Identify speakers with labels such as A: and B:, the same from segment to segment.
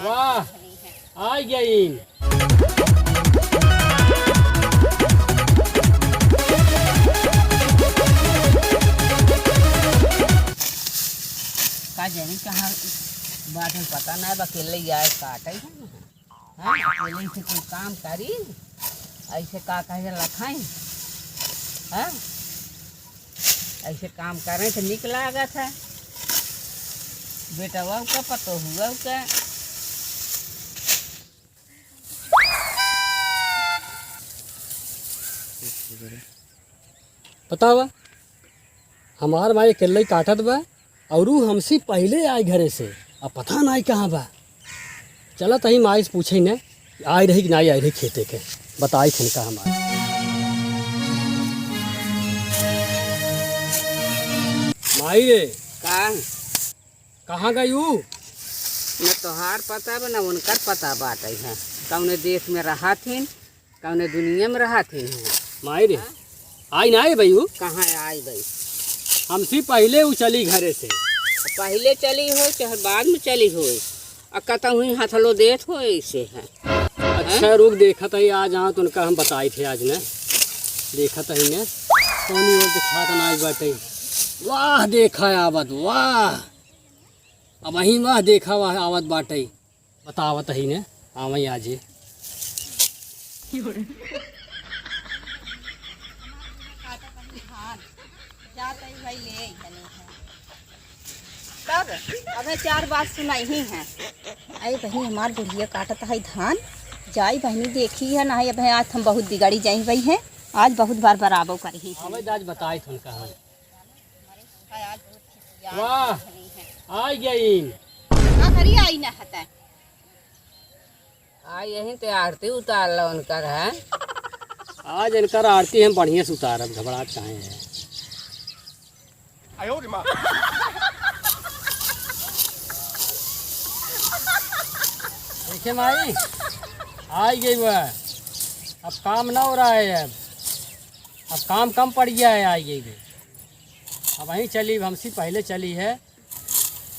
A: वाह आ गई।
B: का जानी कहाँ बात में पता नहीं अकेले आए काटे हाँ अकेले से कोई काम करी ऐसे का कहे लखाई हाँ ऐसे काम करें तो निक लागत है बेटा वाव का पतो हुआ का
A: पता बा हमार माई अकेले काटत बा और हमसे पहले आए घरे से अब पता नहीं कहाँ बा। चला तही माई से पूछे न आई रही कि नहीं आई रही खेते के बताई थे कहाँ हमारे माई रे कहाँ गई हूँ
B: न तोहार पता बा न उनकर पता बात है कौने देश में रहा थीन कौने दुनिया में रहा थीन
A: माई रे आई ना आई भाई
B: कहाँ आई भाई
A: हमसे पहले वो चली घरे से
B: पहले चली हो चाहे बाद में चली हो कता हुई हथलो देत हो ऐसे है
A: अच्छा रुक देखा था आज हाँ तो उनका हम बताए थे आज ने देखा था ने सोनी और दिखा था ना बाटे वाह देखा आवत वाह अब वहीं वाह देखा वाह आवत बाटे बतावत ही ने हाँ वहीं आज
C: तब अबे 4 बात सुनाई ही है अरे बहनी हमार बुढ़िया काटत है धान जाई बहनी देखी है ना अब आज हम बहुत बिगाड़ी जाई भाई हैं आज बहुत बार बराबर करी
A: हाँ भाई आज बताए थे उनका हाँ वाह आ गई
C: खरी आई ना हता
B: यही तो आरती उतार लो उनकर है
A: आज इनकर आरती हम बढ़िया से उतारब घबराहट चाहे है देखिए माई आ गई वह अब काम ना हो रहा है अब काम कम पड़ गया है आई गई अब वहीं चली हमसे पहले चली है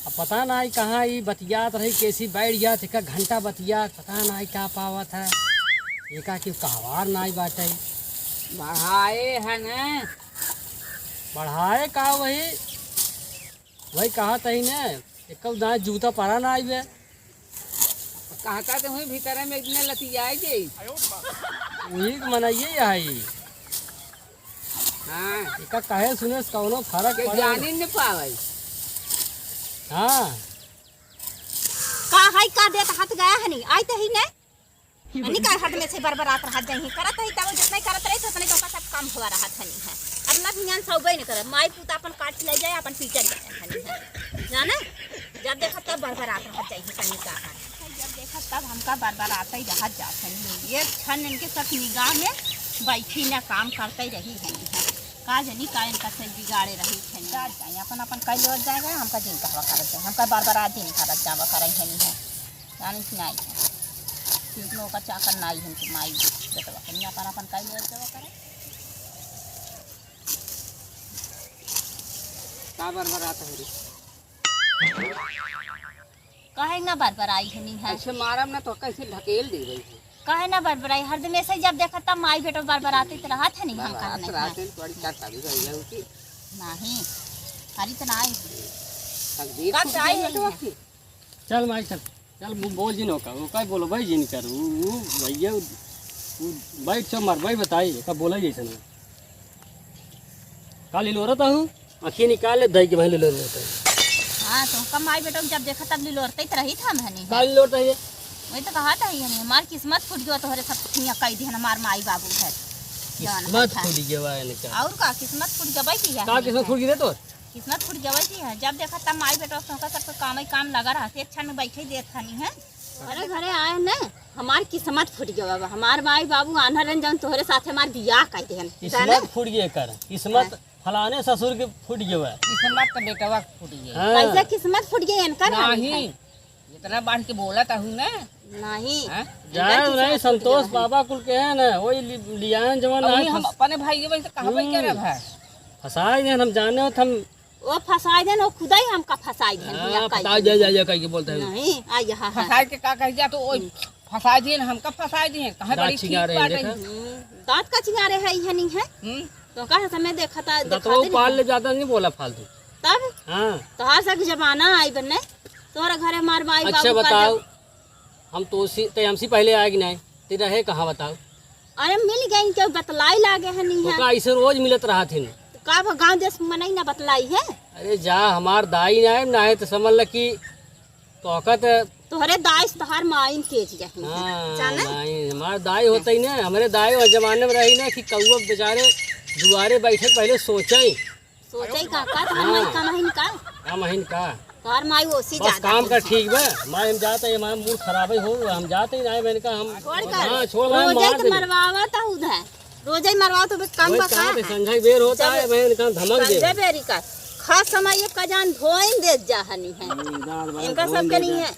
A: अब पता ना कहाँ ये बतियात रही कैसी बैठ गया एक घंटा बतिया पता ना क्या पावत है एका कि कहवार ना बाटे
B: बढ़ाए है न
A: बढ़ाए का वही कहा तही ने एक दाँत जूता पड़ा ना आई वे
B: कहता तो हुई भीतर में इतने लतियाए जे
A: वही मनाइए आई
B: हाँ
A: एका कहे सुने से कौनो फर्क
B: के जान ही नहीं पावे
A: हाँ
C: का है का देत हाथ गया है नहीं आई तो ही ने नहीं का हाथ में से बरबरात रहा जाई करत है तब जितना करत रहे उतने का सब काम हुआ रहा था नहीं है अब लग ध्यान सौबे नहीं करे माई पुता अपन काट ले जाए अपन पीटर जाए है जाने जब देखा तब बरबरात रहा जाई कनी का जब देखा तब हमका बरबरात ही रहा जात है एक क्षण इनके सब निगाह में बैठी ना काम करते रही है का जनी का इनका से बिगाड़े रही है जाए अपन अपन कई और जाएगा हमका दिन कहवा करत है हमका बरबरात दिन करत जावा करे है नहीं है जानी कि नहीं है कितनों का चाकर नाई हम कि माई बेटवा कन्या अपन अपन कई और जावा करे
B: का बरबरात हो रही
C: काहे ना बरबराई है नहीं है
B: ऐसे मारम ना तो कैसे ढकेल दे रही है
C: काहे ना बरबराई हर दिन ऐसे जब देखा तब माई बेटो बरबराते तो रहा था नहीं हम का नहीं
B: रात दिन थोड़ी चाटा भी गई है उसकी
C: नहीं हरी तो नाई
B: तकदीर
C: का
B: खुद
C: चाय
B: गई है तो
C: है
B: उसकी
A: चल माई चल बोल जी का वो क्या बोलो भाई जी नहीं कर भैया बैठ चो मर भाई बताइए कब बोला जैसे ना कल लो रहा हूँ आँखें निकाल ले दही के भाई ले रहता है
C: हाँ तो कम माई बेटो जब देखा तब लिलोरते तो रही था मैंने
A: कल लोटा है
C: वही तो कहा था ये हमार किस्मत फूट गयो तोहरे सब दुनिया कह दी हमार माई बाबू है
A: किस्मत फूट गया है क्या
C: और का किस्मत फूट गई की है
A: का किस्मत फूट गई तो
C: किस्मत फूट गई की है जब देखा तब माई बेटो का सब काम ही काम लगा रहा एक क्षण में बैठे देत नहीं है अरे घरे आए न हमार किस्मत फूट गया हमार माई बाबू आना रन जन तोहरे साथ हमार बियाह कह दे
A: किस्मत फूट गया कर किस्मत फलाने ससुर के फूट गया है
B: किस्मत तो बेटवा फूट गई
C: कैसे किस्मत फूट गई इनकर
B: नहीं इतना बढ़ के बोला था हूँ ना
C: नहीं
A: जाए नहीं संतोष बाबा कुल के है ना वही लियान जवान
B: हम अपने भाई के वैसे कहाँ पे क्या रहा है
A: फसाए नहीं हम जाने हो हम
C: वो फसाई देन वो खुदा ही हमका फसाई देन
A: हाँ,
C: बिया
A: फसा
C: कई
A: जा कह के बोलते हैं।
C: नहीं आ यहाँ है
B: फसाई के का कह जा तो ओ फसाई दिए हमका फसाई दिए कहे
A: दाँत
B: बड़ी ठीक
A: छिंगा रहे हैं,
B: बाटे।
A: देखा?
C: दांत का चिंगारे है ये नहीं है
B: हम्म,
C: तो का समय देखा था
A: तो पाल ले जाता नहीं बोला फालतू।
C: तब
A: हाँ
C: तोहार सा के जमाना आई बने तोहरा घरे मार माई
A: अच्छा
C: बाबू का
A: बताओ, हम तो हमसे पहले आए कि नहीं? ते रहे कहाँ बताओ?
C: अरे मिल गई क्यों बतलाई लागे है नहीं
A: तो
C: है
A: का ऐसे रोज मिलत रहा थी।
C: का गांव देश में नहीं ना बतलाई है
A: अरे जा हमार दाई ना है तो समझ ल कि तोकत।
C: तोहरे दाइस तोहार माइन केज जाही
A: हाँ
C: जाने
A: नहीं, हमार दाई होता ही ना, हमारे दाई उस जमाने में रही ना कि कौआ बेचारे दुआरे बैठे पहले सोचे
C: सोचे का तोहार माई का नहीं का
A: का महीन का
C: तोहार माई ओसी
A: बस
C: ज्यादा
A: काम कर ठीक बा। हमारे हम जाते हैं, हमारा मूड खराब ही हो, हम जाते ही नहीं। मैंने कहा हम
C: छोड़
A: हाँ
C: कर
A: छोड़ मैं
C: रोजे
A: मार
C: के
A: दे।
C: मरवावा था उधर रोजे मरवाओ तो काम का
A: कहाँ पे संजय बेर होता है, मैंने कहा धमक दे।
C: संजय बेरी का खास समय ये कजान धोइन दे जा हनी है इनका सबके नहीं है